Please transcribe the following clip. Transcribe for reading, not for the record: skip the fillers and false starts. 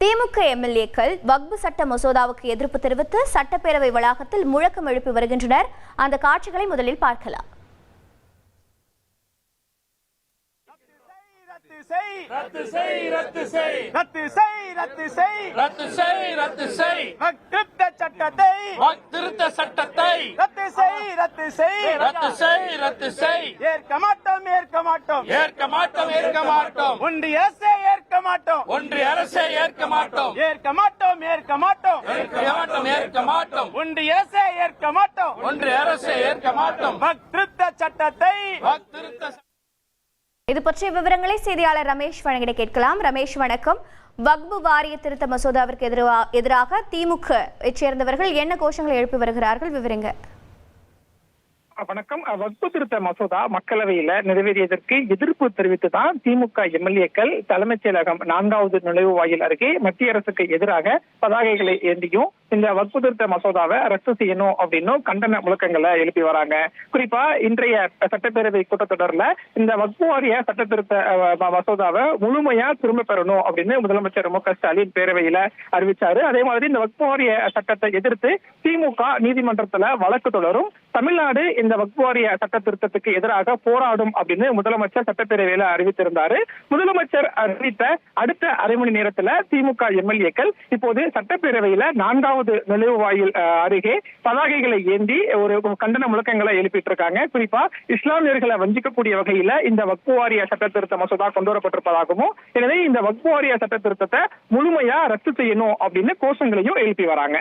திமுக எம்எல்ஏக்கள் வக்பு சட்ட மசோதாவுக்கு எதிர்ப்பு தெரிவித்து சட்டப்பேரவை வளாகத்தில் முழக்கம் எழுப்பி வருகின்றனர். அந்த காட்சிகளை முதலில் பார்க்கலாம். ரத்து செய் ரத்து செய் ரத்து செய் ரத்து செய் ரத்து செய் ரத்து செய் வக்திருத்த சட்டத்தை ரத்து செய் ரத்து செய் ரத்து செய் ரத்து செய் ஏற்க மாட்டோம் ஏற்க மாட்டோம் ஏற்க மாட்டோம் ஏற்க மாட்டோம் ஒன்றிய அரசை ஏற்க மாட்டோம் ஒன்றிய அரசை ஏற்க மாட்டோம் ஏற்க மாட்டோம் ஏற்க மாட்டோம் ஏற்க மாட்டோம் ஏற்க மாட்டோம் ஒன்றிய அரசை ஏற்க மாட்டோம் ஒன்றிய அரசை ஏற்க மாட்டோம் வக்திருத்த சட்டத்தை வக்திருத்த இது பற்றிய விவரங்களை செய்தியாளர் ரமேஷ் வழங்கிட கேட்கலாம். ரமேஷ் வணக்கம். வக்பு வாரிய திருத்த மசோதாவிற்கு எதிராக திமுக சேர்ந்தவர்கள் என்ன கோஷங்களை எழுப்பி வருகிறார்கள், விவரங்க. வணக்கம். வக்பு திருத்த மசோதா மக்களவையில நிறைவேறியதற்கு எதிர்ப்பு தெரிவித்துதான் திமுக எம்எல்ஏக்கள் தலைமைச் செயலகம் 4வது நுழைவு வாயில் அருகே மத்திய அரசுக்கு எதிராக பதாகைகளை ஏந்தியும் இந்த வக்பு திருத்த மசோதாவை ரத்து செய்யணும் அப்படின்னு கண்டன முழக்கங்களை எழுப்பி வராங்க. குறிப்பா இன்றைய சட்டப்பேரவை கூட்டத்தொடர்ல இந்த வக்பு வாரிய சட்ட திருத்த மசோதாவை முழுமையா திரும்ப பெறணும் அப்படின்னு முதலமைச்சர் மு க ஸ்டாலின் பேரவையில அறிவிச்சாரு. அதே மாதிரி இந்த வக்பு வாரிய சட்டத்தை எதிர்த்து திமுக நீதிமன்றத்துல வழக்கு தொடரும். தமிழ்நாடு இந்த வக்பு வாரிய சட்ட திருத்தத்துக்கு எதிராக போராடும் அப்படின்னு முதலமைச்சர் சட்டப்பேரவையில அறிவித்திருந்தாரு. முதலமைச்சர் அறிவித்த அடுத்த அரை மணி நேரத்துல திமுக எம்எல்ஏக்கள் இப்போது சட்டப்பேரவையில 4வது நுழைவு வாயில் அருகே பதாகைகளை ஏந்தி ஒரு கண்டன முழக்கங்களை எழுப்பிட்டு இருக்காங்க. குறிப்பா இஸ்லாமியர்களை வஞ்சிக்கக்கூடிய வகையில இந்த வக்பு வாரிய சட்ட திருத்த மசோதா கொண்டு வரப்பட்டிருப்பதாகவும், எனவே இந்த வக்பு வாரிய சட்ட திருத்தத்தை முழுமையா ரத்து செய்யணும் அப்படின்னு கோஷங்களையும் எழுப்பி வராங்க.